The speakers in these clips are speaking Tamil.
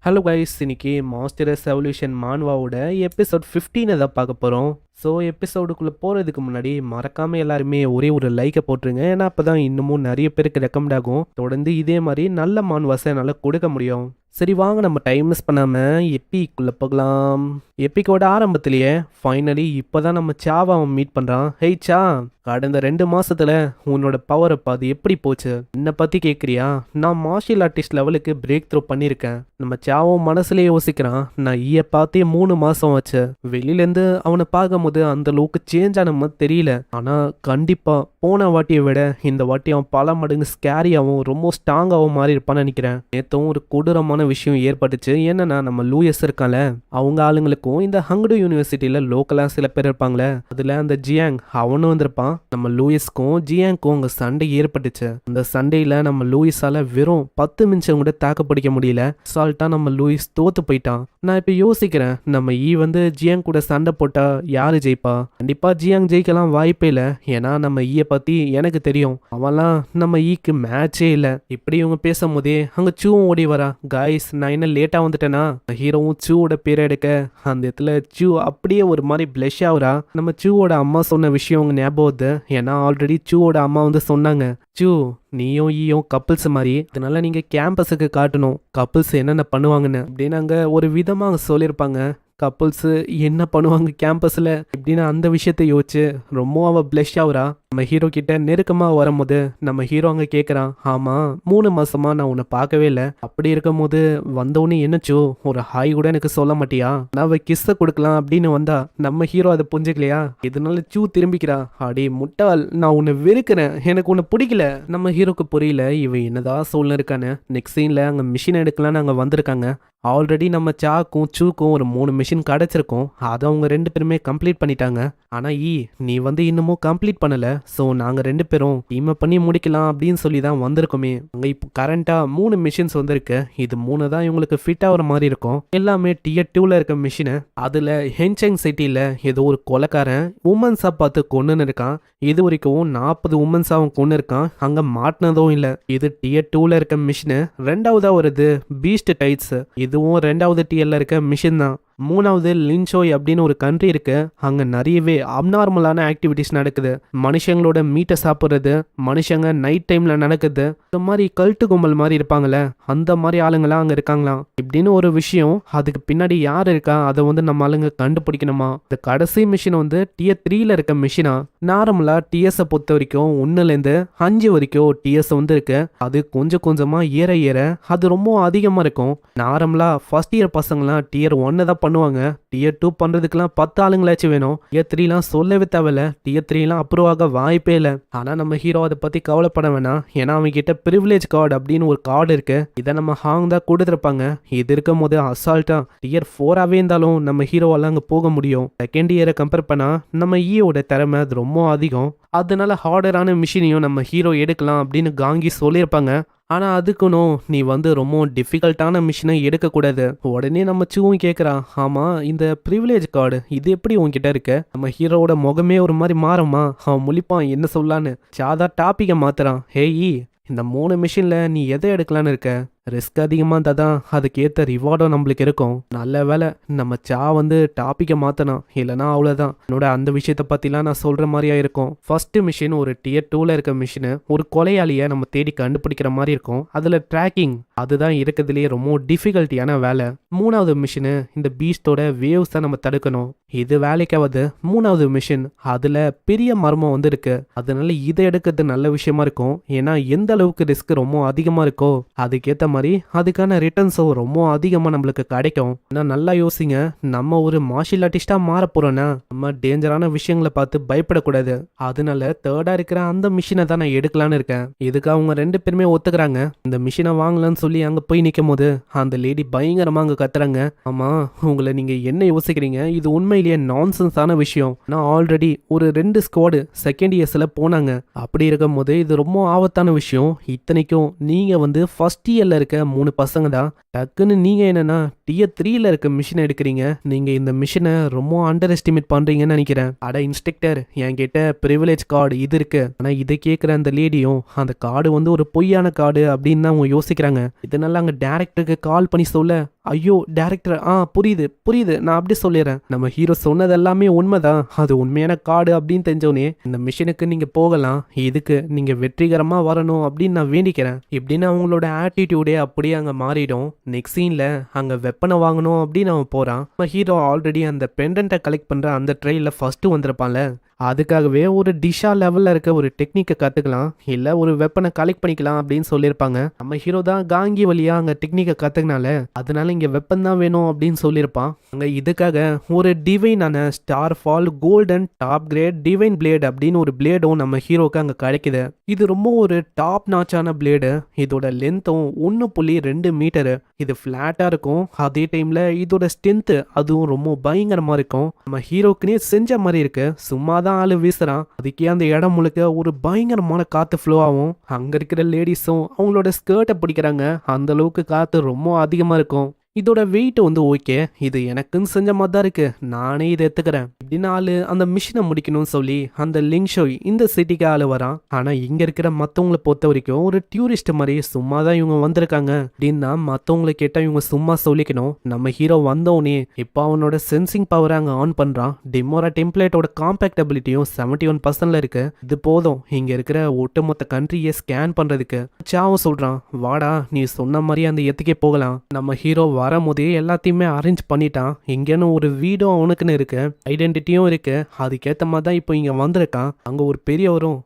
ஹலோ கைஸ், இன்னைக்கு மாஸ்டர்ஸ் எவல்யூஷன் மான்வாவோட எபிசோட் 15 தான் பார்க்க போகிறோம். ஸோ எபிசோடுக்குள்ளே போகிறதுக்கு முன்னாடி மறக்காமல் எல்லாருமே ஒரே ஒரு லைக்கை போட்டுருங்க. ஏன்னா அப்போ தான் இன்னமும் நிறைய பேருக்கு ரெக்கமெண்ட் ஆகும். தொடர்ந்து இதே மாதிரி நல்ல மான்வாஸை என்னால் கொடுக்க முடியும். சரி வாங்க, நம்ம டைம் மிஸ் பண்ணாமல் எப்பிக்குள்ளே போகலாம். எப்பிக்கோட ஆரம்பத்திலேயே ஃபைனலி இப்போ தான் நம்ம சாவை அவன் மீட் பண்ணுறான். ஹெய் சா, கடந்த 2 மாசத்துல உன்னோட பவர் அப்போ அது எப்படி போச்சு? என்னை பற்றி கேட்குறியா? நான் மார்ஷியல் ஆர்டிஸ்ட் லெவலுக்கு பிரேக் த்ரூ பண்ணியிருக்கேன். நம்ம சாவும் மனசுலேயே யோசிக்கிறான், நான் ஈய பார்த்தே 3 மாதம் ஆச்சு. வெளியிலேருந்து அவனை பார்க்கும்போது அந்த அளவுக்கு சேஞ்ச் ஆன மாதிரி தெரியல. ஆனால் கண்டிப்பாக போன வாட்டியை விட இந்த வாட்டி அவன் பல மடங்கு ஸ்கேரியாகவும் ரொம்ப ஸ்ட்ராங்காகவும் மாறி இருப்பான்னு நினைக்கிறேன். நேற்றும் ஒரு கொடூரமான விஷயம் ஏற்பட்டுச்சு. என்னன்னா, நம்ம லூயஸ் இருக்கான்ல, அவங்க ஆளுங்களுக்கும் இந்த ஹங்டு யூனிவர்சிட்டியில் லோக்கலாக சில பேர் இருப்பாங்களே, அதில் அந்த ஜியாங் அவனும் வந்திருப்பான். நம்ம லூயிஸ்க்கும் ஜியாங்க்கும் அங்கே சண்டை ஏற்பட்டுச்சு. அந்த சண்டையில் நம்ம லூயிஸால வெறும் 10 நிமிஷம் கூட தாக்கு பிடிக்க முடியல. சால்ட்டா நம்ம லூயிஸ் தோத்து போயிட்டான். நான் இப்போ யோசிக்கிறேன், நம்ம வந்து ஜியாங் கூட சண்டை போட்டா யாரு ஜெயிப்பா? கண்டிப்பா ஜியாங் ஜெயிக்கலாம் வாய்ப்பே இல்லை. ஏன்னா நம்ம பத்தி எனக்கு தெரியும், அவன்லாம் நம்ம ஈக்கு மேட்சே இல்லை. இப்படி இவங்க பேசும்போதே அங்க சூவும் ஓடி வரா. காய்ஸ், நான் என்ன லேட்டா வந்துட்டேன்னா, ஹீரோவும் சூவோட பேரை எடுக்க அந்த இடத்துல சூ அப்படியே ஒரு மாதிரி பிளஷ் ஆகுறா. நம்ம சூவோட அம்மா சொன்ன விஷயம் அவங்க ஞாபகம் வருது. ஏன்னா ஆல்ரெடி சூவோட அம்மா வந்து சொன்னாங்க, சூ நீயும் ஈயும் கப்பிள்ஸ் மாதிரி, அதனால நீங்க கேம்பஸுக்கு காட்டணும் கப்பிள்ஸ் என்னென்ன பண்ணுவாங்கன்னு அப்படின்னு அங்க ஒரு விதமா அவங்க சொல்லியிருப்பாங்க. கப்புள்ஸு என்ன பண்ணுவாங்க கேம்பஸில் இப்படின்னு அந்த விஷயத்தை யோசிச்சு ரொம்ப அவள் பிளஷ் ஆகுறா. நம்ம ஹீரோ கிட்ட நெருக்கமாக வரும்போது நம்ம ஹீரோ அங்கே கேட்குறான், ஆமாம் 3 மாசமா நான் உன்னை பார்க்கவே இல்லை. அப்படி இருக்கும் போது வந்தவொடனே என்னச்சோ ஒரு ஹாய் கூட எனக்கு சொல்ல மாட்டியா? நான் அவள் கிஸ்ஸை கொடுக்கலாம் அப்படின்னு வந்தா நம்ம ஹீரோ அதை புரிஞ்சுக்கலையா? இதனால சூ திரும்பிக்கிறா. அடி முட்டாள், நான் உன்னை வெறுக்கிறேன், எனக்கு உன்னை பிடிக்கல. நம்ம ஹீரோக்கு புரியல இவன் என்னதான் சொல்ல இருக்கான்னு. நெக்ஸ்ட் சீனில் அங்கே மிஷின் எடுக்கலான்னு அங்கே வந்திருக்காங்க. ஆல்ரெடி நம்ம சாக்கும் சூக்கும் ஒரு 3 மிஷின் கிடச்சிருக்கோம். அதை அவங்க 2 பேருமே கம்ப்ளீட் பண்ணிட்டாங்க. ஆனால் நீ வந்து இன்னமும் கம்ப்ளீட் பண்ணலை. ஸோ நாங்கள் 2 பேரும் டீமை பண்ணி முடிக்கலாம் அப்படின்னு சொல்லி தான் வந்திருக்கோமே. அங்கே இப்போ கரண்ட்டாக 3 மிஷின்ஸ் வந்திருக்கு. இது 3 தான் இவங்களுக்கு ஃபிட் ஆகிற மாதிரி இருக்கும். எல்லாமே Tier 2ல இருக்க மிஷினு. அதில் ஹென்செங் சிட்டியில் ஏதோ ஒரு கொலைக்காரன் உமன்ஸாக பார்த்து கொண்டுன்னு இருக்கான். இது வரைக்கும் 40 உமன்ஸாக அவன் கொண்டு இருக்கான். அங்கே மாட்டினதும் இல்லை. இது Tier 2ல இருக்க மிஷினு. 2வதா வருது பீஸ்ட் டைட்ஸ். இதுவும் 2வது டியர்ல இருக்க மிஷின் தான். 3வது லின்சோய் அப்படின்னு ஒரு கண்ட்ரி இருக்கு. அங்க நிறையவே அப்நார்மலான ஆக்டிவிட்டிஸ் நடக்குது. மனுஷங்களோட மீட்டை சாப்பிட்றது, மனுஷங்க நைட் டைம்ல நடக்குது. இந்த மாதிரி கல்ட்டு கும்பல் மாதிரி இருப்பாங்கல்ல, அந்த மாதிரி ஆளுங்களாம் அங்க இருக்காங்களாம். இப்படின்னு ஒரு விஷயம். அதுக்கு பின்னாடி யார் இருக்கா அதை வந்து நம்ம ஆளுங்க கண்டுபிடிக்கணுமா? இந்த கடைசி மிஷின் வந்து Tier 3ல இருக்க மிஷினா? நார்மலா டிஎஸ் பொறுத்த வரைக்கும் 1லேருந்து 5 வரைக்கும் டிஎஸ் வந்து இருக்கு. அது கொஞ்சம் கொஞ்சமா ஏற ஏற அது ரொம்ப அதிகமா இருக்கும். நார்மலா ஃபர்ஸ்ட் இயர் பசங்களாம் Tier 1 தான் பண்ணுவாங்க. Tier 2 பண்றதுக்கெல்லாம் 10 ஆளுங்களாச்சும் வேணும். Tier 3லாம் சொல்லவே தேவையில்ல. Tier 3லாம் அப்ரூவ் ஆக வாய்ப்பே இல்லை. ஆனா நம்ம ஹீரோ அதை பத்தி கவலைப்பட வேணாம். ஏன்னா அவங்க கிட்ட பிரிவிலேஜ் கார்டு அப்படின்னு ஒரு கார்டு இருக்கு. இதை நம்ம ஹாங் தான் கொடுத்துருப்பாங்க. இது இருக்கும் போது அசால்ட்டா Tier 4ஆவே இருந்தாலும் நம்ம ஹீரோவால அங்க போக முடியும். செகண்ட் இயரை கம்பேர் பண்ணா நம்ம ஈயோட திறமை அது ரொம்ப அதிகம். அதனால ஹார்டரான மிஷினையும் நம்ம ஹீரோ எடுக்கலாம் அப்படின்னு காங்கி சொல்லியிருப்பாங்க. ஆனால் அதுக்குன்னும் நீ வந்து ரொம்ப டிஃபிகல்ட்டான மிஷினை எடுக்கக்கூடாது. உடனே நம்ம சூவும் கேட்குறான், ஆமாம் இந்த ப்ரிவிலேஜ் கார்டு இது எப்படி உன்கிட்ட இருக்க? நம்ம ஹீரோவோட முகமே ஒரு மாதிரி மாறுமா? அவன் முழிப்பான் என்ன சொல்லான்னு. சாதா டாப்பிக்கை மாத்துறான். ஹேய், இந்த 3 மிஷினில் நீ எதை எடுக்கலான்னு இருக்க? ரிஸ்க் அதிகமாக இருந்தால் தான் அதுக்கேற்ற ரிவார்டும் நம்மளுக்கு இருக்கும். நல்ல வேலை நம்ம சா வந்து டாப்பிக்கை மாற்றணும், இல்லைனா அவ்வளோதான். என்னோட அந்த விஷயத்தை பற்றிலாம் நான் சொல்கிற மாதிரியா இருக்கும். ஃபர்ஸ்ட் மிஷின் ஒரு Tier 2ல இருக்க மிஷினு. ஒரு கொலையாளியை நம்ம தேடி கண்டுபிடிக்கிற மாதிரி இருக்கும். அதில் ட்ராக்கிங் அதுதான் இருக்கிறதுலேயே ரொம்ப டிஃபிகல்ட்டியான வேலை. 3வது மிஷினு இந்த பீஸ்டோட வேவ்ஸை நம்ம தடுக்கணும். இது வேலைக்காவது 3வது மிஷின். அதில் பெரிய மர்மம் வந்து இருக்கு. அதனால இதை எடுக்கிறது நல்ல விஷயமா இருக்கும். ஏன்னா எந்த அளவுக்கு ரிஸ்க் ரொம்ப அதிகமாக இருக்கோ அதுக்கேற்ற மாதிரி அதுக்கான ரிட்டர்ன்ஸும் ரொம்ப அதிகமாக நம்மளுக்கு கிடைக்கும். நான் நல்லா யோசிங்க, நம்ம ஒரு மார்ஷியல் ஆர்டிஸ்டா மாற போறோம்னா நம்ம டேஞ்சரான விஷயங்களை பார்த்து பயப்படக்கூடாது. அதனால 3ர்டா இருக்கிற அந்த மிஷினை தான் நான் எடுக்கலான்னு இருக்கேன். இதுக்கு அவங்க 2 பேருமே ஒத்துக்கிறாங்க. இந்த மிஷினை வாங்கலான்னு சொல்லி அங்கே போய் நிற்கும் போது அந்த லேடி பயங்கரமாக அங்கே கத்துறாங்க. ஆமா, உங்களை நீங்க என்ன யோசிக்கிறீங்க? இது உண்மையிலேயே நான்சென்ஸான விஷயம். நான் ஆல்ரெடி ஒரு 2 ஸ்குவாடு செகண்ட் இயர்ஸ்ல போனாங்க. அப்படி இருக்கும் போது இது ரொம்ப ஆபத்தான விஷயம். இத்தனைக்கும் நீங்க வந்து ஃபர்ஸ்ட் இயர்ல இருக்க 3 பசங்க தான். டக்குன்னு நீங்க என்னன்னா Tier 3ல இருக்க மிஷினை எடுக்கிறீங்க. நீங்க இந்த மிஷினை ரொம்ப அண்டர் எஸ்டிமேட் பண்றீங்கன்னு நினைக்கிறேன். அட இன்ஸ்பெக்டர், என்கிட்ட ப்ரிவிலேஜ் கார்டு இது இருக்கு. ஆனா இதை கேட்குற அந்த லேடியும் அந்த கார்டு வந்து ஒரு பொய்யான கார்டு அப்படின்னு தான் அவங்க யோசிக்கிறாங்க. இதனால அங்க டைரக்டருக்கு கால் பண்ணி சொல்ல ஐயோ டைரக்டர், புரியுது புரியுது, நான் அப்படி சொல்லிடுறேன். நம்ம ஹீரோ சொன்னது எல்லாமே உண்மைதான், அது உண்மையான கார்டு அப்படின்னு தெரிஞ்சோடனே இந்த மிஷனுக்கு நீங்க போகலாம், இதுக்கு நீங்க வெற்றிகரமா வரணும் அப்படின்னு நான் வேண்டிக்கிறேன் இப்படின்னு அவங்களோட ஆட்டிடியூடே அப்படியே அங்க மாறிடும். நெக்ஸ்ட் சீன்ல அங்க வெப்பனை வாங்கணும் அப்படின்னு அவன் போறான். நம்ம ஹீரோ ஆல்ரெடி அந்த பெண்டன்ட்டை கலெக்ட் பண்ற அந்த ட்ரெயில ஃபர்ஸ்ட் வந்திருப்பான்ல, அதுக்காகவே ஒரு டிஷா லெவலில் இருக்க ஒரு டெக்னிக்கை கற்றுக்கலாம், இல்லை ஒரு வெப்பனை கலெக்ட் பண்ணிக்கலாம் அப்படின்னு சொல்லியிருப்பாங்க. நம்ம ஹீரோ தான் காங்கி வழியா அங்கே டெக்னிக்கை கற்றுக்கினால அதனால இங்கே வெப்பன் தான் வேணும் அப்படின்னு சொல்லியிருப்பான். அங்கே இதுக்காக ஒரு டிவைனான star fall golden top great divine blade அப்படின்னு ஒரு பிளேடும் நம்ம ஹீரோக்கு அங்கே கிடைக்குது. இது ரொம்ப ஒரு டாப் நாச்சான பிளேடு. இதோட லென்த்தும் 1.2 மீட்டரு. இது ஃப்ளாட்டாக இருக்கும், அதே டைமில் இதோட ஸ்ட்ரென்த்து அதுவும் ரொம்ப பயங்கரமாக இருக்கும். நம்ம ஹீரோக்குனே செஞ்ச மாதிரி இருக்கு. சும்மா தான் ஆளு வீசுறான், அதுக்கே அந்த இடம் முழுக்க ஒரு பயங்கரமான காத்து ஃப்ளோ ஆகும். அங்க இருக்கிற லேடிஸும் அவங்களோட ஸ்கர்ட்டை பிடிக்கிறாங்க, அந்த அளவுக்கு காத்து ரொம்ப அதிகமா இருக்கும். இதோட வெயிட் வந்து ஓகே, இது எனக்குன்னு செஞ்ச மாதிரி தான் இருக்கு, நானே இதை எடுத்துக்கிறேன் இப்படின்னு ஆளு அந்த மிஷினை முடிக்கணும்னு சொல்லி அந்த லிங்க் ஷோ இந்த சிட்டிக்கு ஆளு வரான். ஆனா இங்க இருக்கிற மத்தவங்களை பொறுத்த வரைக்கும் ஒரு டூரிஸ்ட் மாதிரி சும்மா தான் இவங்க வந்திருக்காங்க அப்படின்னா மத்தவங்களை கேட்டா இவங்க சும்மா சொல்லிக்கணும். நம்ம ஹீரோ வந்தோடனே இப்போ அவனோட சென்சிங் பவரை அங்க ஆன் பண்றான். டிமோரா டெம்ப்ளேட்டோட காம்பேக்டபிலிட்டியும் 71% இருக்கு. இது போதும் இங்க இருக்கிற ஒட்டுமொத்த கண்ட்ரியை ஸ்கேன் பண்றதுக்கு. சாவும் சொல்றான், வாடா நீ சொன்ன மாதிரி அந்த எத்துக்கே போகலாம். நம்ம ஹீரோ வரும்போதே எல்லாத்தையுமே அரேஞ்ச் பண்ணிட்டான். இங்கன்னு ஒரு வீடும் அவனுக்குன்னு இருக்கு, ஐடென்டிட்டியும் இருக்கு. அதுக்கேற்ற மாதிரி தான் இப்போ இங்க வந்திருக்கான். அங்க ஒரு பெரியவரும்,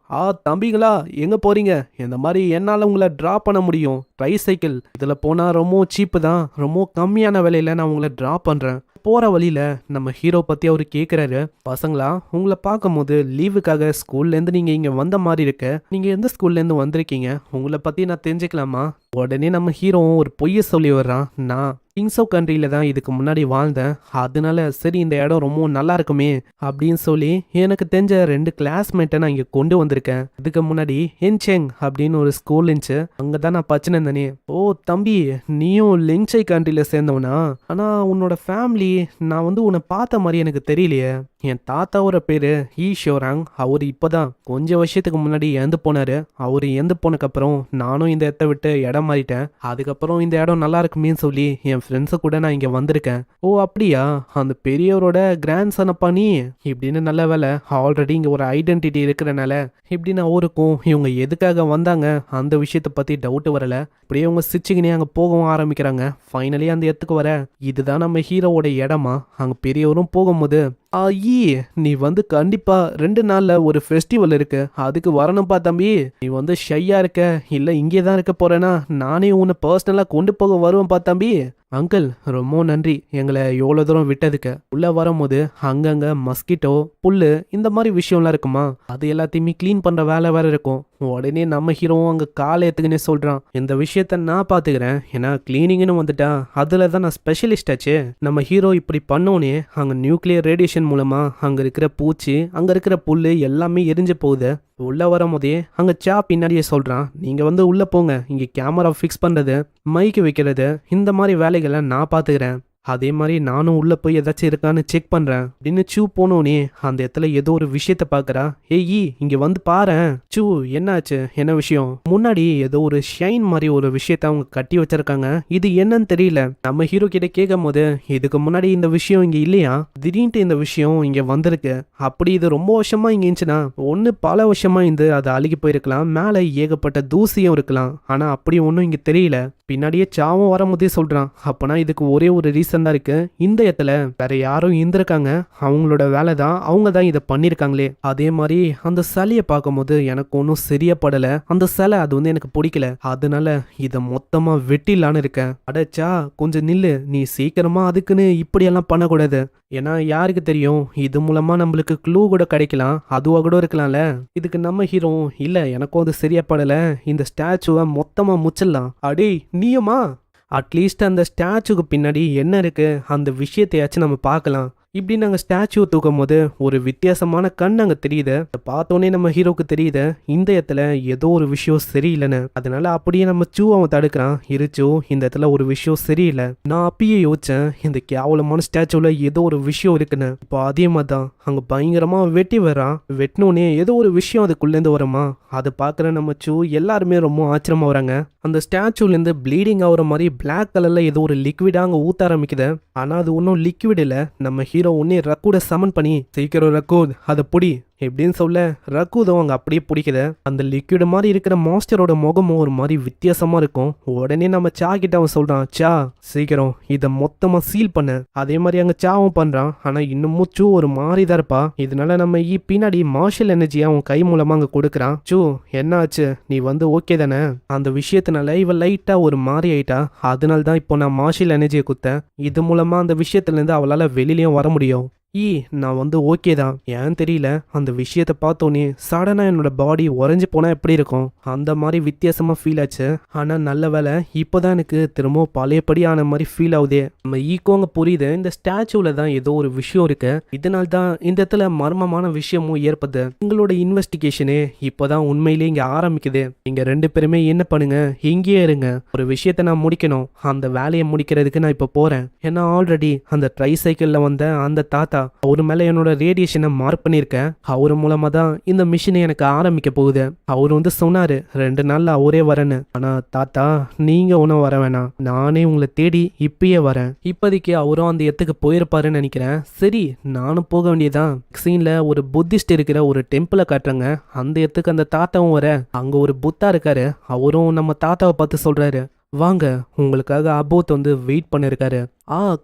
தம்பிங்களா எங்க போறீங்க, இந்த மாதிரி என்னால உங்களை டிராப் பண்ண முடியும், ட்ரை சைக்கிள் இதுல போனா ரொம்ப சீப்பு தான், ரொம்ப கம்மியான விலையில நான் உங்களை டிராப் பண்றேன். போற வழியில நம்ம ஹீரோ பத்தி அவரு கேக்குறாரு, பசங்களா உங்களை பார்க்கும் போது லீவுக்காக ஸ்கூல்ல இருந்து நீங்க இங்க வந்த மாதிரி இருக்கு, நீங்க எந்த ஸ்கூல்ல இருந்து வந்திருக்கீங்க, உங்களை பத்தி நான் தெரிஞ்சுக்கலாமா? உடனே நம்ம ஹீரோ ஒரு பொய்ய சொல்லி வர்றான், நான் கிங்ஸ் ஆஃப் கண்ட்ரியில தான் இதுக்கு முன்னாடி வாழ்ந்தேன், அதனால சரி இந்த இடம் ரொம்ப நல்லா இருக்குமே அப்படின்னு சொல்லி எனக்கு தெரிஞ்ச 2 கிளாஸ்மேட்டை நான் இங்க கொண்டு வந்திருக்கேன். இதுக்கு முன்னாடி ஹென்செங் அப்படின்னு ஒரு ஸ்கூல் இருந்துச்சு, அங்கதான் நான் பச்சினேன். ஓ தம்பி, நீயும் லிங்சை கண்ட்ரியில சேர்ந்தவனா? ஆனா உன்னோட ஃபேமிலி நான் வந்து உன்னை பார்த்த மாதிரி எனக்கு தெரியலையே. என் தாத்தாவோட பேரு ஈஷோராங், அவரு இப்போதான் கொஞ்சம் வருஷத்துக்கு முன்னாடி இறந்து போனாரு. அவரு இறந்து போனதுக்கப்புறம் நானும் இந்த இடத்த விட்டு இடம் மாறிட்டேன். அதுக்கப்புறம் இந்த இடம் நல்லா இருக்குமேன்னு சொல்லி என் ஃப்ரெண்ட்ஸை கூட நான் இங்கே வந்திருக்கேன். ஓ அப்படியா, அந்த பெரியவரோட கிராண்ட் சனப்பா நீ? இப்படின்னு நல்ல வேலை ஆல்ரெடி இங்கே ஒரு ஐடென்டிட்டி இருக்கிறனால இப்படின்னு அவருக்கும் இவங்க எதுக்காக வந்தாங்க அந்த விஷயத்தை பற்றி டவுட் வரல. அப்படியே அவங்க சிரிச்சுக்கினே அங்கே போகவும் ஆரம்பிக்கிறாங்க. ஃபைனலி அந்த இடத்துக்கு வர இதுதான் நம்ம ஹீரோவோட இடமா. அங்கே பெரியவரும் போகும்போது, நீ வந்து கண்டிப்பா 2 நாள்ல ஒரு ஃபெஸ்டிவல் இருக்கு, அதுக்கு வரணும்பா தம்பி. நீ வந்து ஷையா இருக்க இல்ல இங்கே தான் இருக்க போறேன்னா நானே உன்னை பர்சனலா கொண்டு போக வருவேன்பா தம்பி. அங்கிள் ரொம்ப நன்றி எங்களை எவ்வளோ தூரம் விட்டதுக்கு. உள்ள வரும்போது அங்கங்க மஸ்கிட்டோ புல்லு இந்த மாதிரி விஷயம்லாம் இருக்குமா, அது எல்லாத்தையுமே கிளீன் பண்ற வேலை வேற இருக்கும். உடனே நம்ம ஹீரோவும் அங்க காலை எடுத்துக்கினே சொல்றான், இந்த விஷயத்த நான் பாத்துக்கிறேன், ஏன்னா கிளீனிங்னு வந்துட்டா அதுல தான் நான் ஸ்பெஷலிஸ்ட் ஆச்சு. நம்ம ஹீரோ இப்படி பண்ணோனே அங்க நியூக்ளியர் ரேடியேஷன் மூலமா அங்க இருக்கிற பூச்சி அங்க இருக்கிற புல்லு எல்லாமே எரிஞ்சு போகுது. உள்ள வரும்போதே அங்க சா பின்னாடியே சொல்றான், நீங்க வந்து உள்ள போங்க, இங்க கேமரா ஃபிக்ஸ் பண்றது மைக்கு வைக்கிறது இந்த மாதிரி வேலைகளை நான் பாத்துக்கிறேன். அதே மாதிரி நானும் உள்ள போய் ஏதாச்சும் இருக்கான்னு செக் பண்றேன் அப்படின்னு சூ போனோனே அந்த இடத்துல ஏதோ ஒரு விஷயத்த பாக்குறா. ஏய் இங்க வந்து பாரு. சூ என்னாச்சு, என்ன விஷயம்? முன்னாடி ஏதோ ஒரு ஷைன் மாதிரி ஒரு விஷயத்த அவங்க கட்டி வச்சிருக்காங்க, இது என்னன்னு தெரியல. நம்ம ஹீரோ கிட்ட கேட்கும் போது, இதுக்கு முன்னாடி இந்த விஷயம் இங்க இல்லையா, திடீர்னு இந்த விஷயம் இங்க வந்திருக்கு. அப்படி இது ரொம்ப வருஷமா இங்க இருந்துச்சுன்னா ஒன்னு பல வருஷமா இருந்து அது அழுகி போயிருக்கலாம், மேல ஏகப்பட்ட தூசியும் இருக்கலாம். ஆனா அப்படி ஒன்னும் இங்க தெரியல. பின்னாடியே சாவும் வரும்போதே சொல்றான், அப்பனா இதுக்கு ஒரே ஒரு ரீசன் தான் இருக்கு, இந்த இடத்துல வேற யாரும் இருந்திருக்காங்க, அவங்களோட வேலை தான், அவங்க தான் இதை பண்ணிருக்காங்களே. அதே மாதிரி அந்த சிலையை பார்க்கும்போது எனக்கு ஒன்றும் சரியா படல, அந்த சிலை அது வந்து எனக்கு பிடிக்கல, அதனால இதை மொத்தமா வெட்டிலான்னு இருக்கேன். அடச்சா கொஞ்சம் நில்லு, நீ சீக்கிரமா அதுக்குன்னு இப்படியெல்லாம் பண்ணக்கூடாது. ஏன்னா யாருக்கு தெரியும், இது மூலமா நம்மளுக்கு க்ளூ கூட கிடைக்கலாம், அதுவா கூட இருக்கலாம்ல. இதுக்கு நம்ம ஹீரோ இல்ல எனக்கும் அது சரியா படல, இந்த ஸ்டாச்சுவை மொத்தமா முச்சிடலாம். அடே நீயுமா? அட்லீஸ்ட் அந்த ஸ்டாச்சுக்கு பின்னாடி என்ன இருக்கு அந்த விஷயத்தையாச்சும் நம்ம பார்க்கலாம். இப்படி நாங்கள் ஸ்டாச்சுவை தூக்கும் போது ஒரு வித்தியாசமான கண் அங்கே தெரியுது. அதை பார்த்தோன்னே நம்ம ஹீரோக்கு தெரியுது இந்த இடத்துல ஏதோ ஒரு விஷயம் சரியில்லைன்னு. அதனால அப்படியே நம்ம சூ அவன் தடுக்கிறான். இருச்சோ இந்த இடத்துல ஒரு விஷயம் சரியில்லை. நான் அப்பயே யோசிச்சேன் இந்த கேவலமான ஸ்டாச்சுவில் ஏதோ ஒரு விஷயம் இருக்குன்னு. இப்போ அதே மாதிரி தான் அங்கே பயங்கரமாக வெட்டி வரான். வெட்டினோடனே ஏதோ ஒரு விஷயம் அதுக்குள்ளேருந்து வருமா. அதை பார்க்குற நம்ம சூ எல்லாருமே ரொம்ப ஆச்சரியமாக வராங்க. அந்த ஸ்டாச்சுலேருந்து ப்ளீடிங் ஆகுற மாதிரி பிளாக் கலரில் ஏதோ ஒரு லிக்விடாக அங்கே ஊற்ற ஆரம்பிக்குது. ஆனால் அது ஒன்றும் லிக்விட் இல்லை. நம்ம ஹீரோ ஒன்னே ரக்கூட சமன் பண்ணி சீக்கிரம் ரக்கூத் அதை புடி எப்படின்னு சொல்ல ரக்கூதும் அங்கே அப்படியே பிடிக்குது. அந்த லிக்விட் மாதிரி இருக்கிற மாஸ்டரோட முகமும் ஒரு மாதிரி வித்தியாசமாக இருக்கும். உடனே நம்ம சா கிட்ட அவன் சொல்கிறான், சா சீக்கிரம் இதை மொத்தமாக சீல் பண்ணு. அதே மாதிரி அங்கே சாவும் பண்ணுறான். ஆனால் இன்னமும் சூ ஒரு மாதிரி தான் இருப்பா. இதனால நம்ம பின்னாடி மார்ஷல் எனர்ஜியை அவன் கை மூலமாக அங்கே கொடுக்குறான். சூ என்ன ஆச்சு, நீ ஓகே தானே? அந்த விஷயத்தினால இவன் லைட்டாக ஒரு மாதிரி ஆயிட்டா. அதனால தான் இப்போ நான் மார்ஷல் எனர்ஜியை கொடுத்தேன். இது மூலமாக அந்த விஷயத்துலேருந்து அவளால் வெளியிலையும் வர முடியும். நான் ஓகே தான். ஏன் தெரியல அந்த விஷயத்தை பார்த்தோன்னே சடனாக என்னோட பாடி உறைஞ்சி போனால் எப்படி இருக்கும் அந்த மாதிரி வித்தியாசமாக ஃபீல் ஆச்சு. ஆனால் நல்ல வேலை இப்போதான் எனக்கு திரும்ப பழையபடி ஆன மாதிரி ஃபீல் ஆகுதே. நம்ம ஈக்கோங்க புரியுது இந்த ஸ்டாச்சுவில் தான் ஏதோ ஒரு விஷயம் இருக்கு. இதனால தான் இந்த இடத்துல மர்மமான விஷயமும் ஏற்படுது. எங்களோட இன்வெஸ்டிகேஷனே இப்போதான் உண்மையிலேயே இங்கே ஆரம்பிக்குது. நீங்கள் 2 பேருமே என்ன பண்ணுங்க, இங்கேயே இருங்க. ஒரு விஷயத்தை நான் முடிக்கணும். அந்த வேலையை முடிக்கிறதுக்கு நான் இப்போ போகிறேன். ஏன்னா ஆல்ரெடி அந்த ட்ரை சைக்கிளில் வந்த அந்த தாத்தா அவரு மேல என்னோட ரேடியேஷனை மார்க் பண்ணியிருக்கேன். அவரு மூலமா தான் இந்த மிஷினை எனக்கு ஆரம்பிக்க போகுது. அவரு சொன்னாரு 2 நாள்ல அவரே வரேன்னு. ஆனா தாத்தா நீங்க ஒன்றும் வர வேணாம், நானே உங்களை தேடி இப்பயே வரேன். இப்போதைக்கு அவரும் அந்த இடத்துக்கு போயிருப்பாருன்னு நினைக்கிறேன். சரி நானும் போக வேண்டியதான். சீன்ல ஒரு புத்திஸ்ட் இருக்கிற ஒரு டெம்பிளை காட்டுறாங்க. அந்த இடத்துக்கு அந்த தாத்தாவும் வர. அங்க ஒரு புத்தா இருக்காரு. அவரும் நம்ம தாத்தாவை பார்த்து சொல்றாரு, வாங்க உங்களுக்காக அபோத் வெயிட் பண்ணிருக்காரு.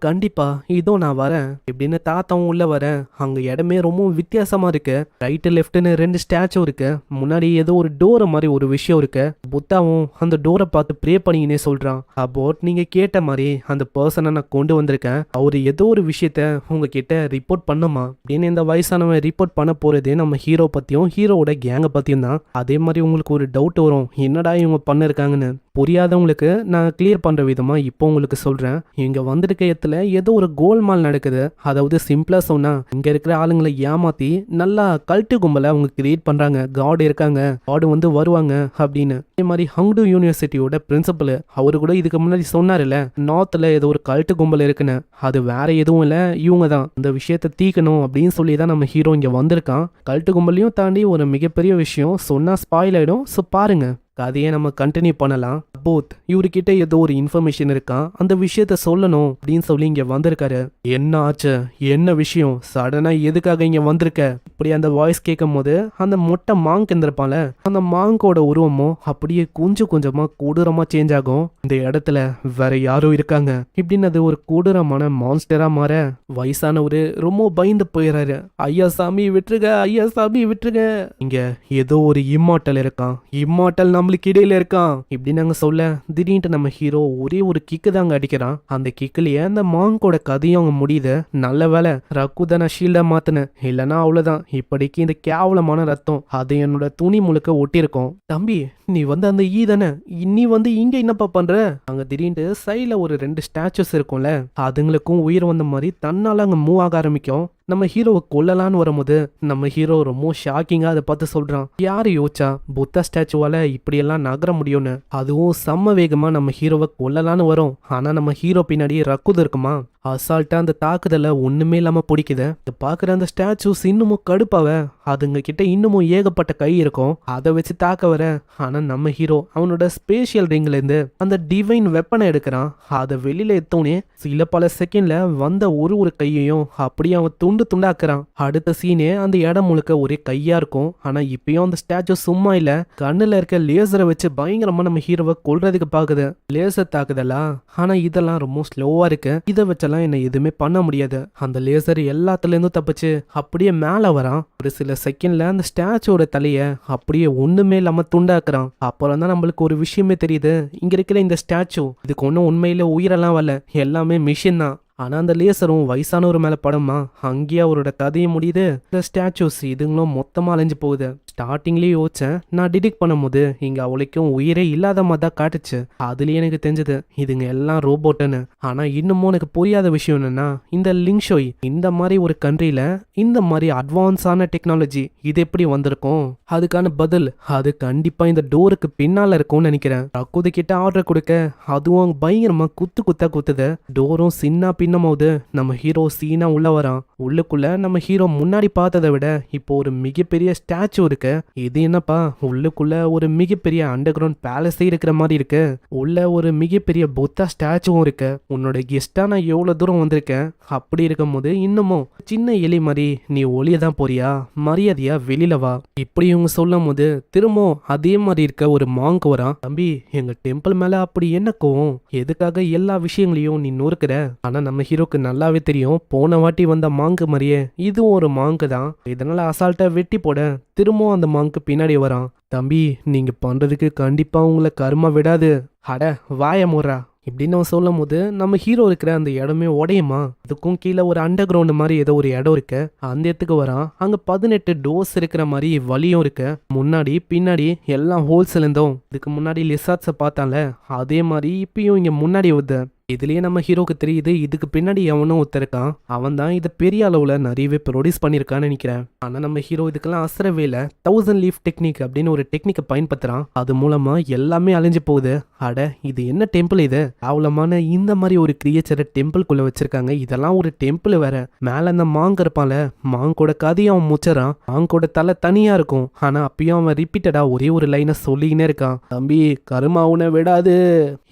கண்டிப்பா இதோ நான் வரேன் இப்படின்னு தாத்தாவும் உள்ள வரேன். அங்க இடமே ரொம்ப வித்தியாசமா இருக்கு. ரைட்டு லெஃப்ட்னு 2 ஸ்டாச்சு இருக்கு. முன்னாடி ஏதோ ஒரு டோரை மாதிரி ஒரு விஷயம் இருக்கு. புத்தாவும் அந்த டோரை பார்த்து ப்ரே பண்ணிங்கன்னே சொல்றான். அபோட் நீங்க கேட்ட மாதிரி அந்த பர்சனை நான் கொண்டு வந்திருக்கேன். அவரு ஏதோ ஒரு விஷயத்த உங்ககிட்ட ரிப்போர்ட் பண்ணுமா அப்படின்னு இந்த வயசானவன் ரிப்போர்ட் பண்ண போறதே நம்ம ஹீரோ பத்தியும் ஹீரோவோட கேங்கை பத்தியும் தான். அதே மாதிரி உங்களுக்கு ஒரு டவுட் வரும், என்னடா இவங்க பண்ணிருக்காங்கன்னு. புரியாதவங்களுக்கு நான் கிளியர் பண்ற விதமா இப்போ உங்களுக்கு சொல்றேன். இங்க வந்திருக்க இடத்துல ஏதோ ஒரு கோல்மால் நடக்குது. அதாவது சிம்பிளா சொன்னா இங்க இருக்கிற ஆளுங்களை ஏமாத்தி நல்லா கல்ட்டு கும்பலை அவங்க கிரியேட் பண்றாங்க. காட் இருக்காங்க, காடு வருவாங்க அப்படின்னு. அதே மாதிரி ஹங்டு யூனிவர்சிட்டியோட பிரின்சிபல் அவரு கூட இதுக்கு முன்னாடி சொன்னார்ல நார்த்ல ஏதோ ஒரு கல்ட்டு கும்பல் இருக்குன்னு. அது வேற எதுவும் இல்ல, இவங்க தான் அந்த விஷயத்தை தீக்கணும் அப்படின்னு சொல்லி தான் நம்ம ஹீரோ இங்க வந்திருக்கான். கல்ட்டு கும்பலையும் தாண்டி ஒரு மிகப்பெரிய விஷயம் சொன்னா ஸ்பாயில் ஆயிடும். ஸோ பாருங்க கதையை நம்ம கண்டினியூ பண்ணலாம். போத் இவர்கிட்ட ஏதோ ஒரு இன்ஃபர்மேஷன் இருக்கான், அந்த விஷயத்த சொல்லணும் அப்படின்னு சொல்லி இங்க வந்திருக்காரு. என்ன ஆச்சு, என்ன விஷயம், சடனா எதுக்காக இங்க வந்திருக்க இப்படி அந்த வாய்ஸ் கேட்கும் போது அந்த மொட்டை மாங்க் இருந்திருப்பான்ல அந்த மாங்கோட உருவமும் அப்படியே கொஞ்சம் கொஞ்சமா கொடூரமா சேஞ்ச் ஆகும். இந்த இடத்துல வேற யாரும் இருக்காங்க இப்படின்னு அது ஒரு கொடூரமான மான்ஸ்டரா மாற வயசானவரு ரொம்ப பயந்து போயிடுறாரு. ஐயா சாமி விட்டுருங்க, ஐயா சாமி விட்டுருங்க, இங்க ஏதோ ஒரு இம்மார்டல் இருக்கான், இம்மார்டல் நம்மளுக்கு இடையில இருக்கான் இப்படி நாங்க சொல்ல திடீர்னு நம்ம ஹீரோ ஒரே ஒரு கிக்கு தாங்க அடிக்கிறான். அந்த கிக்குலயே அந்த மாங்கோட கதையும் அவங்க முடியுது. நல்ல வேலை ரக்குத நான் ஷீல்டா மாத்தினேன், இல்லைன்னா அவ்வளவுதான். இப்படிக்கு இந்த கேவலமான ரத்தம் அது என்னோட துணி முழுக்க ஒட்டியிருக்கும். தம்பி நீ அந்த தானே, நீ இங்க என்னப்பா பண்ற? அங்க திடீர்னு சைட்ல ஒரு 2 ஸ்டாச்சுஸ் இருக்கும்ல அதுங்களுக்கும் உயிர் வந்த மாதிரி தன்னால அங்க மூவ் ஆக ஆரம்பிக்கும். நம்ம ஹீரோவை கொல்லலான்னு வரும்போது நம்ம ஹீரோ ரொம்ப ஷாக்கிங்கா அதை பார்த்து சொல்றான், யாரு யோசிச்சா புத்தா ஸ்டாச்சுவால இப்படியெல்லாம் நகர முடியும்னு. அதுவும் செம்ம வேகமா நம்ம ஹீரோவை கொல்லலான்னு வரும். ஆனா நம்ம ஹீரோ பின்னாடி ரக்குது இருக்குமா, அசால்ட்டா அந்த தாக்குதலை ஒண்ணுமே இல்லாம பிடிக்குது. பாக்குற அந்த ஸ்டாச்சுஸ் இன்னமும் கடுப்பாவ. அதுங்க கிட்ட இன்னமும் ஏகப்பட்ட கை இருக்கும், அதை வச்சு தாக்க வர. ஆனா நம்ம ஹீரோ அவனோட ஸ்பேஷியல் ரிங்ல இருந்து அந்த டிவைன் வெப்பனை எடுக்கிறான். அதை வெளியில எத்தோனே சில பல செகண்ட்ல வந்த ஒரு கையையும் அப்படியே அவன் துண்டு துண்டாக்குறான். அடுத்த சீனே அந்த இடம் முழுக்க ஒரே கையா இருக்கும். ஆனா இப்பயும் அந்த ஸ்டாச்சு சும்மா இல்ல, கண்ணுல இருக்க லேசரை வச்சு பயங்கரமா நம்ம ஹீரோவை கொல்றதுக்கு பாக்குது. லேசர் தாக்குதலா, ஆனா இதெல்லாம் ரொம்ப ஸ்லோவா இருக்கு, இதை வச்செல்லாம் என்ன எதுவுமே பண்ண முடியாது. அந்த லேசர் எல்லாத்துல இருந்தும் தப்பிச்சு அப்படியே மேல வரான். ஒரு சில செகண்ட்ல அந்த ஸ்டாச்சுவோட தலைய அப்படியே ஒண்ணுமே இல்லாம துண்டாக்குறான். அப்புறம் தான் நம்மளுக்கு ஒரு விஷயமே தெரியுது, இங்க இருக்கிற இந்த ஸ்டாச்சு இதுக்கு ஒன்னும் உண்மையில உயிரெல்லாம் வரல, எல்லாமே மிஷின் தான். ஆனா அந்த லேசரும் வயசானவர் மேல படமா அங்கேயே அவரோட கதையும் முடியுது. இந்த ஸ்டாச்சூஸ் இதுங்களும் மொத்தமா அலைஞ்சு போகுது. ஸ்டார்டிங்லயே யோசிச்சேன், நான் டிடெக்ட் பண்ணும்போது இங்க அவளுக்கும் உயிரே இல்லாத மாதிரி தான் காட்டுச்சு. அதுலயே எனக்கு தெரிஞ்சது இதுங்க எல்லாம் ரோபோட்டுன்னு. ஆனா இன்னமும் எனக்கு புரியாத விஷயம் என்னன்னா, இந்த லிங்ஷோய் இந்த மாதிரி ஒரு கண்ட்ரில இந்த மாதிரி அட்வான்ஸான டெக்னாலஜி இது எப்படி வந்திருக்கும்? அதுக்கான பதில் அது கண்டிப்பா இந்த டோருக்கு பின்னால இருக்கும்னு நினைக்கிறேன். ரக்குது கிட்ட ஆர்டர் கொடுக்க அதுவும் பயங்கரமா குத்தா குத்துது. டோரும் சின்ன பின்னமோது நம்ம ஹீரோ சீனா உள்ள வரான். உள்ளுக்குள்ள நம்ம ஹீரோ முன்னாடி பார்த்ததை விட இப்போ ஒரு மிகப்பெரிய ஸ்டாச்சு இருக்கு. இது என்னப்பா, உள்ளுக்குள்ள ஒரு மிகப்பெரிய அண்டர் கிரவுண்ட் பேலஸே இருக்கிற மாதிரி இருக்கு. உள்ள ஒரு மிகப்பெரிய புத்தா ஸ்டாச்சுவும் இருக்கு. உன்னோட கெஸ்டா நான் எவ்வளவு தூரம் வந்திருக்கேன். அப்படி இருக்கும் போது இன்னமும் சின்ன எலி மாதிரி நீ ஒளிய தான் போறியா? மரியாதையா வெளியில வா. இப்படி இவங்க சொல்லும் போது திரும்பவும் அதே மாதிரி இருக்க ஒரு மாங்க் வரான். தம்பி, எங்க டெம்பிள் மேல அப்படி என்ன கோவம்? எதுக்காக எல்லா விஷயங்களையும் நீ நொறுக்கிற? ஆனா நம்ம ஹீரோக்கு நல்லாவே தெரியும், போன வாட்டி வந்த மாங்கு மாதிரியே இதுவும் ஒரு மாங்கு தான். இதனால அசால்ட்டா வெட்டி போட திரும்பவும் அந்த மாங்கு பின்னாடி வரான். தம்பி, நீங்க பண்றதுக்கு கண்டிப்பா உங்களை கருமா விடாது. அட வாய மூறா இப்படின்னு அவன் சொல்லும் போது நம்ம ஹீரோ இருக்கிற அந்த இடமே உடையுமா. அதுக்கும் கீழே ஒரு அண்டர் கிரவுண்ட் மாதிரி ஏதோ ஒரு இடம் இருக்கு. அந்த இடத்துக்கு வரான். அங்க 18 டோர்ஸ் இருக்கிற மாதிரி வழியும் இருக்கு. முன்னாடி பின்னாடி எல்லாம் ஹோல்ஸ் இருந்தோம். இதுக்கு முன்னாடி லிசார்ட்ஸை பார்த்தால அதே மாதிரி இப்பயும் இங்க முன்னாடி வருது. இதுலயே நம்ம ஹீரோக்கு தெரியுது இதுக்கு பின்னாடி எவனும் ஒருத்தருக்கான். அவன் தான் இதை பெரிய அளவுல நிறையவே ப்ரொடியூஸ் பண்ணிருக்கான்னு நினைக்கிறேன். ஆனா நம்ம ஹீரோ இதுக்கெல்லாம் அசரவே இல்ல. 1000 லீஃப் டெக்னிக் அப்படின்னு ஒரு டெக்னிக்கை பயன்படுத்துறான். அது மூலமா எல்லாமே அழிஞ்சு போகுது. அட இது என்ன டெம்பிள் இது? அவ்வளமான இந்த மாதிரி ஒரு கிரியேச்சரை டெம்பிள்குள்ள வச்சிருக்காங்க. இதெல்லாம் ஒரு டெம்பிள் வேற. மேல அந்த மாங்க் இருப்பான்ல, மாங்கோட கதையை அவன் முச்சறான். மாங்கோட தலை தனியா இருக்கும். ஆனா அப்பயும் அவன் ரிப்பீட்டடா ஒரே ஒரு லைனை சொல்லிக்கினே இருக்கான். தம்பி, கருமா உன விடாது.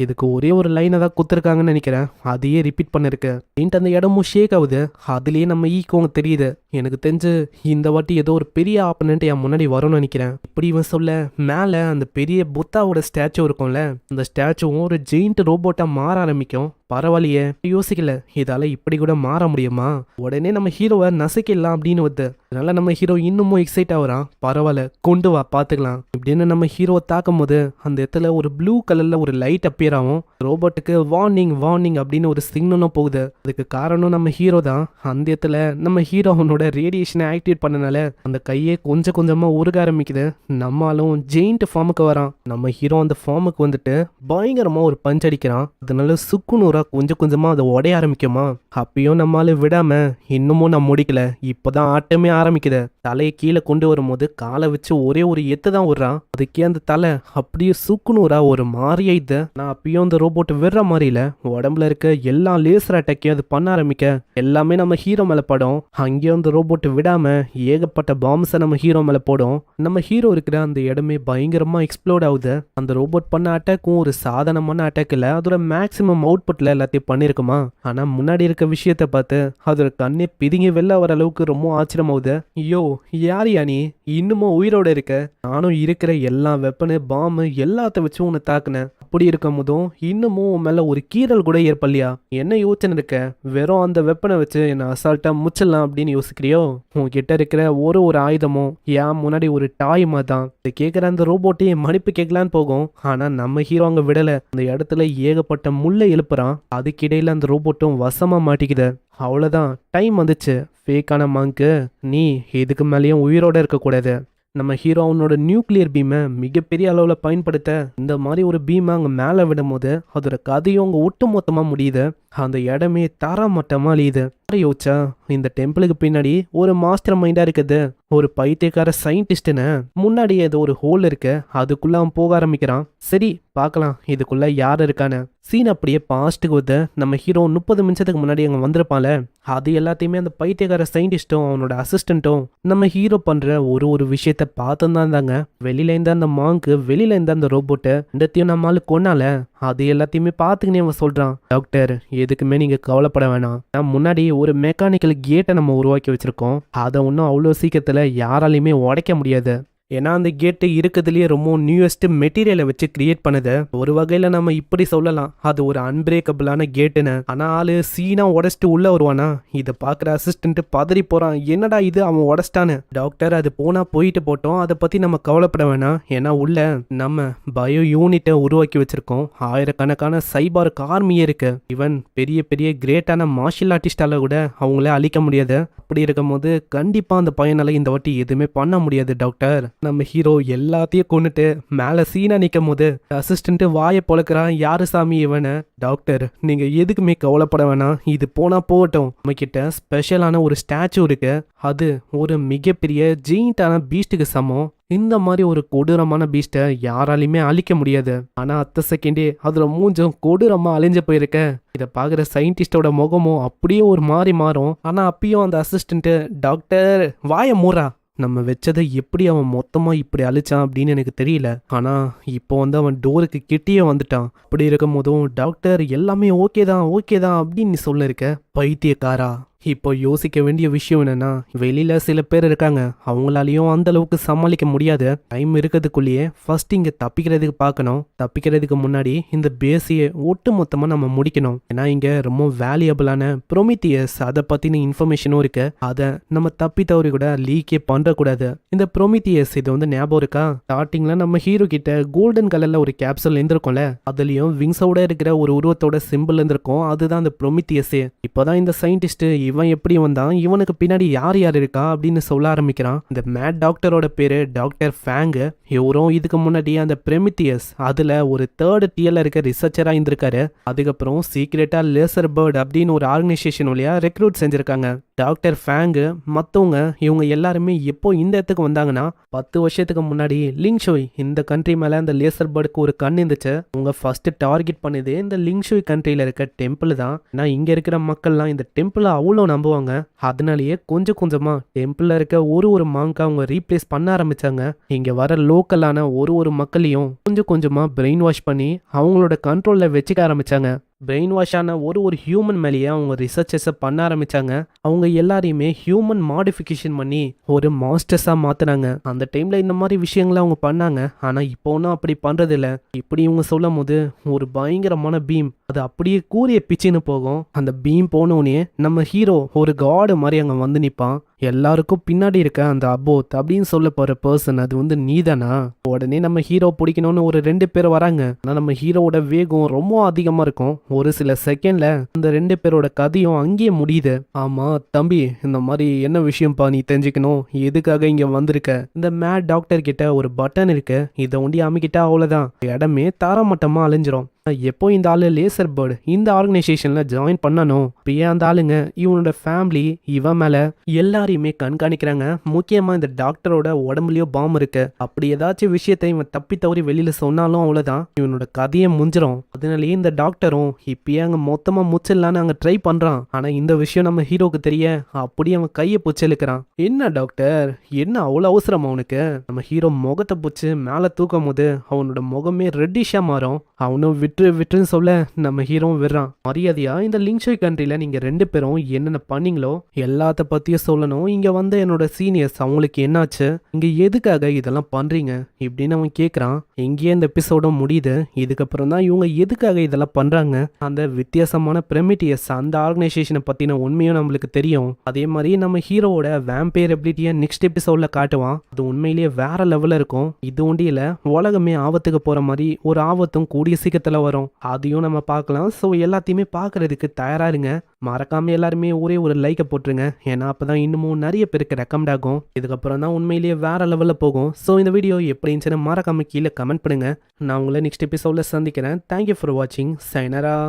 இதுக்கு ஒரே ஒரு லைனை தான் குத்துருக்காங்கன்னு நினைக்கிறேன். அதையே ரிப்பீட் பண்ணிருக்கு. அந்த இடமும் ஷேக் ஆகுது. அதுலயே நம்ம ஈக்கோங்க தெரியுது. எனக்கு தெரிஞ்சு இந்த வாட்டி ஏதோ ஒரு பெரிய ஆப்பனண்ட் என் முன்னாடி வரும்னு நினைக்கிறேன். இப்படி இவன் சொல்ல மேல அந்த பெரிய புத்தாவோட ஸ்டாச்சு இருக்கும்ல, அந்த ஸ்டாச்சுவும் ஒரு ஜெயிண்ட் ரோபோட்டா மாற ஆரம்பிக்கும். பரவாயில்லையே, யோசிக்கல இதால இப்படி கூட மாற முடியுமா? உடனே நம்ம ஹீரோவை நசுக்கிடலாம் அப்படின்னு வருது. அதனால நம்ம ஹீரோ இன்னமும் எக்ஸைட் ஆகுறான். பரவாயில்ல, கொண்டு வா பாத்துக்கலாம் இப்படின்னு நம்ம ஹீரோவை தாக்கும் போது அந்த இடத்துல ஒரு ப்ளூ கலர்ல ஒரு லைட் அப்பியர் ஆகும். ரோபோட்டுக்கு வார்னிங் வார்னிங் அப்படின்னு ஒரு சிக்னலும் போகுது. அதுக்கு காரணம் நம்ம ஹீரோ தான். அந்த இடத்துல நம்ம ஹீரோ அவனோட ரேடியேஷனை ஆக்டிவேட் பண்ணனால அந்த கையே கொஞ்சம் கொஞ்சமா உருக ஆரம்பிக்குது. நம்மளும் ஜெயிண்ட் ஃபார்முக்கு வரான். நம்ம ஹீரோ அந்த ஃபார்முக்கு வந்துட்டு பயங்கரமா ஒரு பஞ்ச் அடிக்கிறான். அதனால சுக்குநூறா கொஞ்சம் கொஞ்சமா அதை உடைய ஆரம்பிக்குமா. அப்பயும் நம்மளால விடாம இன்னமும் நான் முடிக்கல. இப்பதான் ஆட்டமே ஆரம்பிக்குது. தலையை கீழே கொண்டு வரும்போது காலை வச்சு ஒரே ஒரு எத்து தான் விடுறான். அதுக்கே அந்த தலை அப்படியே சுக்குநூறா ஒரு மாறிய இது. நான் அப்பயும் அந்த ரோபோட் விடுற மாதிரி இல்ல. உடம்புல இருக்க எல்லா லேசர் அட்டாக்கையும் அது பண்ண ஆரம்பிக்க எல்லாமே நம்ம ஹீரோ மேல படும். அங்கேயும் அந்த ரோபோட் விடாம ஏகப்பட்ட பாம்ஸை நம்ம ஹீரோ மேல போடும். நம்ம ஹீரோ இருக்கிற அந்த இடமே பயங்கரமா எக்ஸ்ப்ளோட் ஆகுது. அந்த ரோபோட் பண்ண அட்டாக்கும் ஒரு சாதாரணமான அட்டாக் இல்ல. அதோட மேக்சிமம் அவுட்புட்ல எல்லாத்தையும் பண்ணிருக்குமா. ஆனா முன்னாடி இருக்க விஷயத்த பார்த்து அதோட கண்ணே பிதுங்கி வெளில வர அளவுக்கு ரொம்ப ஆச்சரியமாகுது. ஐயோ, யார் நீ இன்னமும் உயிரோட இருக்க? நானும் இருக்கிற எல்லா வெப்பனு பாம்பு எல்லாத்த வச்சு உன்னை தாக்குனேன். அப்படி இருக்கும் போதும் இன்னமும் உன் மேல ஒரு கீறல் கூட ஏற்படலையா? என்ன யோசனை இருக்க? வெறும் அந்த வெப்பனை வச்சு என்ன அசால்ட்டா முச்சிடலாம் அப்படின்னு யோசிக்கிறியோ? உன்கிட்ட இருக்கிற ஒரு ஆயுதமும் ஏன் முன்னாடி ஒரு டாய் தான். இதை கேட்குற அந்த ரோபோட்டையே மன்னிப்பு கேட்கலான்னு போகும். ஆனா நம்ம ஹீரோ அங்க விடல. அந்த இடத்துல ஏகப்பட்ட முள்ளை எழுப்புறான். அதுக்கிடையில அந்த ரோபோட்டும் வசமா மாட்டிக்குது. அவ்வளோதான், டைம் வந்துச்சு. ஃபேக்கான மாங்கு, நீ இதுக்கு மேலேயும் உயிரோட இருக்கக்கூடாது. நம்ம ஹீரோ அவனோட நியூக்ளியர் பீமை மிகப்பெரிய அளவில் பயன்படுத்த இந்த மாதிரி ஒரு பீமை அங்கே மேலே விடும் போது அதோட கதையும் அங்கே ஒட்டு மொத்தமாக முடியுது. அந்த இடமே தரமட்டமாக அழியுது. யோசிச்சா இந்த டெம்பிளுக்கு பின்னாடி ஒரு மாஸ்டர் மைண்டா இருக்குது. ஒரு பைத்தியக்கார சயின்டிஸ்ட்னு முன்னாடி ஏதோ ஒரு ஹோல் இருக்கு. அதுக்குள்ள அவன் போக ஆரம்பிக்கிறான். சரி பார்க்கலாம் இதுக்குள்ள யார் இருக்கான்னு. சீன் அப்படியே பாஸ்ட்டுக்கு வந்து நம்ம ஹீரோ 30 நிமிஷத்துக்கு முன்னாடி அங்கே வந்திருப்பான்ல, அது எல்லாத்தையுமே அந்த பைத்தியக்கார சயின்டிஸ்ட்டும் அவனோட அசிஸ்டண்ட்டும் நம்ம ஹீரோ பண்ற ஒரு விஷயத்த பார்த்து தான் இருந்தாங்க. வெளியில இருந்த அந்த மாங்கு, வெளியில இருந்த அந்த ரோபோட்டு ரெண்டத்தையும் நம்மளால கொன்னால அது எல்லாத்தையுமே பார்த்துக்கினே அவன் சொல்றான், டாக்டர் எதுக்குமே நீங்க கவலைப்பட வேணாம். நான் முன்னாடி ஒரு மெக்கானிக்கல் கேட்டை நம்ம உருவாக்கி வச்சிருக்கோம். அதை ஒன்றும் அவ்வளோ சீக்கிரத்தில் யாராலையுமே உடைக்க முடியாது. ஏன்னா அந்த கேட்டு இருக்கிறதுலயே ரொம்ப நியூயஸ்ட் மெட்டீரியலை வச்சு கிரியேட் பண்ணுது. ஒரு வகையில நம்ம இப்படி சொல்லலாம், அது ஒரு அன்பிரேக்கபிளான கேட்டுன்னு. ஆனா ஆளு சீனா உடைச்சிட்டு உள்ள வருவானா, இதை பாக்குற அசிஸ்டன்ட் பதறி போறான், என்னடா இது அவன் உடைச்சிட்டான்னு. டாக்டர் அது போனா போயிட்டு போட்டோம், அதை பத்தி நம்ம கவலைப்பட வேணாம், ஏன்னா உள்ள நம்ம பயோ யூனிட்டை உருவாக்கி வச்சிருக்கோம். ஆயிரக்கணக்கான சைபார்க் ஆர்மியே இருக்கு. ஈவன் பெரிய பெரிய கிரேட்டான மார்ஷியல் ஆர்டிஸ்டால கூட அவங்கள அழிக்க முடியாது. அப்படி இருக்கும் போது கண்டிப்பா அந்த பையனால இந்த வாட்டி எதுவுமே பண்ண முடியாது டாக்டர். நம்ம ஹீரோ எல்லாத்தையும் கொண்டுட்டு மேல சீனா நிக்கும் போது அசிஸ்டன்ட் வாயை பொழக்கிறான், யாரு சாமி இவனை. டாக்டர் நீங்க எதுக்குமே கவலைப்பட வேணாம், இது போனா போகட்டும். நம்ம கிட்ட ஸ்பெஷலான ஒரு ஸ்டாச்சு இருக்கு, அது ஒரு மிகப்பெரிய ஜெயிண்டான பீஸ்டுக்கு சமம். இந்த மாதிரி ஒரு கொடூரமான பீஸ்டை யாராலையுமே அழிக்க முடியாது. ஆனா அத்த செகண்டே அதுல மூஞ்சும் கொடூரமா அழிஞ்சு போயிருக்க. இதை பாக்குற சயின்டிஸ்டோட முகமும் அப்படியே ஒரு மாதிரி மாறும். ஆனா அப்பயும் அந்த அசிஸ்டன்ட், டாக்டர் வாய மூறா, நம்ம வச்சதை எப்படி அவன் மொத்தமா இப்படி அழிச்சான் அப்படின்னு எனக்கு தெரியல. ஆனா இப்போ வந்து அவன் டோருக்கு கிட்டேயே வந்துட்டான். அப்படி இருக்கும் போதும் டாக்டர் எல்லாமே ஓகே தான் அப்படின்னு நீ சொல்லிருக்க பைத்தியக்காரா. இப்போ யோசிக்க வேண்டிய விஷயம் என்னன்னா, வெளியில சில பேர் இருக்காங்க, அவங்களாலையும் அந்த அளவுக்கு சமாளிக்க முடியாது. டைம் இருக்கிறதுக்குள்ளேயே ஃபர்ஸ்ட் இங்க தப்பிக்கிறதுக்கு பார்க்கணும். தப்பிக்கிறதுக்கு முன்னாடி இந்த பேசியை ஒட்டு மொத்தமா நம்ம முடிக்கணும். ஏன்னா இங்க ரொம்ப வேல்யூபிளான ப்ரொமித்தியஸ் அதை பத்தின இன்ஃபர்மேஷனும் இருக்கு. அதை நம்ம தப்பி தவறி கூட லீக்கே பண்றக்கூடாது. இந்த ப்ரொமித்தியஸ் இது வந்து ஞாபகம் இருக்கா, ஸ்டார்டிங்ல நம்ம ஹீரோ கிட்ட கோல்டன் கலர்ல ஒரு கேப்சூல் இருந்திருக்கும்ல, அதுலயும் விங்ஸோட இருக்கிற ஒரு உருவத்தோட சிம்பிள் இருந்திருக்கும், அதுதான் அந்த ப்ரொமித்தியஸ். இப்போதான் இந்த சயின்டிஸ்ட் இவன் எப்படி வந்தான், இவனுக்கு பின்னாடி யார் இருக்கா அப்படின்னு சொல்ல ஆரம்பிக்கிறான். இந்த மேட் டாக்டரோட பேரு டாக்டர் ஃபேங். இவரும் இதுக்கு முன்னாடி அந்த ப்ரொமித்தியஸ் அதுல ஒரு 3rd tier இருக்க ரிசர்ச்சரா இருந்திருக்காரு. அதுக்கப்புறம் சீக்ரெட்டா லேசர் பேர்ட் அப்படின்னு ஒரு ஆர்கனைசேஷன் வழியா ரெக்ரூட் செஞ்சிருக்காங்க. டாக்டர் ஃபேங் மற்றவங்க இவங்க எல்லாருமே எப்போ இந்த இடத்துக்கு வந்தாங்கன்னா, 10 வருஷத்துக்கு முன்னாடி லிங்ஷோய் இந்த கண்ட்ரி மேலே அந்த லேசர் பேர்டுக்கு ஒரு கண் இருந்துச்சு. அவங்க ஃபர்ஸ்ட் டார்கெட் பண்ணது இந்த லிங்ஷோய் கண்ட்ரியில் இருக்க டெம்பிள் தான். ஆனால் இங்கே இருக்கிற மக்கள்லாம் இந்த டெம்பிளை அவ்வளோ நம்புவாங்க. அதனாலேயே கொஞ்சம் கொஞ்சமாக டெம்பிளில் இருக்க ஒரு மாங்கை அவங்க ரீப்ளேஸ் பண்ண ஆரம்பிச்சாங்க. இங்கே வர லோக்கலான ஒரு மக்களையும் கொஞ்சம் கொஞ்சமாக பிரெயின் வாஷ் பண்ணி அவங்களோட கண்ட்ரோலில் வச்சுக்க ஆரம்பிச்சாங்க. பிரெயின் வாஷ் ஆன ஒரு ஹியூமன் மேலேயே அவங்க ரிசர்ச்சஸை பண்ண ஆரம்பிச்சாங்க. அவங்க எல்லாரையுமே ஹியூமன் மாடிஃபிகேஷன் பண்ணி ஒரு மாஸ்டர்ஸாக மாற்றினாங்க. அந்த டைமில் இந்த மாதிரி விஷயங்களை அவங்க பண்ணாங்க. ஆனால் இப்போ ஒன்றும் அப்படி பண்ணுறதில்ல. இப்படி இவங்க சொல்லும் போது ஒரு பயங்கரமான பீம் அது அப்படியே கூரிய பிச்சுன்னு போகும். அந்த பீம் போனோடனே நம்ம ஹீரோ ஒரு காடு மாதிரி அங்கே வந்து நிற்பான். எல்லாருக்கும் பின்னாடி இருக்க அந்த அபோத் அப்படின்னு சொல்ல போற பர்சன் அது வந்து நீதானா. உடனே நம்ம ஹீரோ பிடிக்கணும்னு ஒரு 2 பேர் வராங்க. ஆனா நம்ம ஹீரோவோட வேகம் ரொம்ப அதிகமா இருக்கும். ஒரு சில செகண்ட்ல அந்த 2 பேரோட கதையும் அங்கேயே முடியுது. ஆமா தம்பி, இந்த மாதிரி என்ன விஷயம்ப்பா நீ தெரிஞ்சுக்கணும், எதுக்காக இங்க வந்திருக்க. இந்த மேட் டாக்டர் கிட்ட ஒரு பட்டன் இருக்கு, இதை ஒண்டி அமைக்கிட்டா அவ்வளவுதான் இடமே தாரமட்டமா அழிஞ்சிரும். எப்போ இந்த ஆளு லேசர் பேர்டு இந்த ஆர்கனைசேஷன்ல ஜாயின் பண்ணணும், இப்பயே அந்த ஆளுங்க இவனோட ஃபேமிலி இவன் மேல எல்லாரையுமே கண்காணிக்கிறாங்க. முக்கியமா இந்த டாக்டரோட உடம்புலயோ பாம் இருக்கு. அப்படி ஏதாச்சும் விஷயத்தை இவன் தப்பி தவறி வெளியில சொன்னாலும் அவ்வளவுதான், இவனோட கதையை முடிஞ்சிரும். அதனாலேயே இந்த டாக்டரும் இப்பயே அங்க மொத்தமா முச்சிடலான்னு அங்க ட்ரை பண்றான். ஆனா இந்த விஷயம் நம்ம ஹீரோக்கு தெரிய அப்படியே அவன் கையை பூச்சி இழுக்கிறான். என்ன டாக்டர், என்ன அவ்வளவு அவசரம் அவனுக்கு. நம்ம ஹீரோ முகத்தை பூச்சி மேல தூக்கும் போது அவனோட முகமே ரெட்டிஷா மாறும். அவனும் விட்டுன்னு சொல்ல நம்ம ஹீரோ விடுறான். மரியாதையா இந்த லிங்ஷோய் கண்ட்ரில நீங்க 2 பேரும் என்னென்ன பண்ணீங்களோ எல்லாத்த பத்தியும் சொல்லணும். இங்க வந்து என்னோட சீனியர்ஸ் அவங்களுக்கு என்னாச்சு, இங்க எதுக்காக இதெல்லாம் பண்றீங்க இப்படின்னு அவன் கேட்கறான். எங்கேயே இந்த எபிசோட முடியுது. இதுக்கப்புறம் தான் இவங்க எதுக்காக இதெல்லாம் பண்றாங்க, அந்த வித்தியாசமான ப்ரொமித்தியஸ் அந்த ஆர்கனைசேஷனை பத்தின உண்மையும் நம்மளுக்கு தெரியும். அதே மாதிரி நம்ம ஹீரோவோட வேம்பயர் எபிலிட்டியை நெக்ஸ்ட் எபிசோட்ல காட்டுவான். அது உண்மையிலேயே வேற லெவல்ல இருக்கும். இது ஒண்டியில உலகமே ஆபத்துக்கு போற மாதிரி ஒரு ஆபத்தும் கூடிய சீக்கிரத்துல வரும். அதையும் நம்ம பார்க்கலாம். ஸோ எல்லாத்தையுமே பார்க்கறதுக்கு தயாரா இருங்க. மறக்காம எல்லாருமே ஒரு லைக்கை போட்டுருங்க. ஏன்னா அப்பதான் இன்னமும் நிறைய பேருக்கு ரெக்கமெண்ட் ஆகும். இதுக்கப்புறம் தான் உண்மையிலேயே வேற லெவல்ல போகும். ஸோ இந்த வீடியோ எப்படி இருந்துச்சுன்னு மறக்காம கீழே கமெண்ட் பண்ணுங்க. நான் உங்களை நெக்ஸ்ட் எபிசோட்ல சந்திக்கிறேன். தேங்க்யூ ஃபார் வாட்சிங். சைனரா.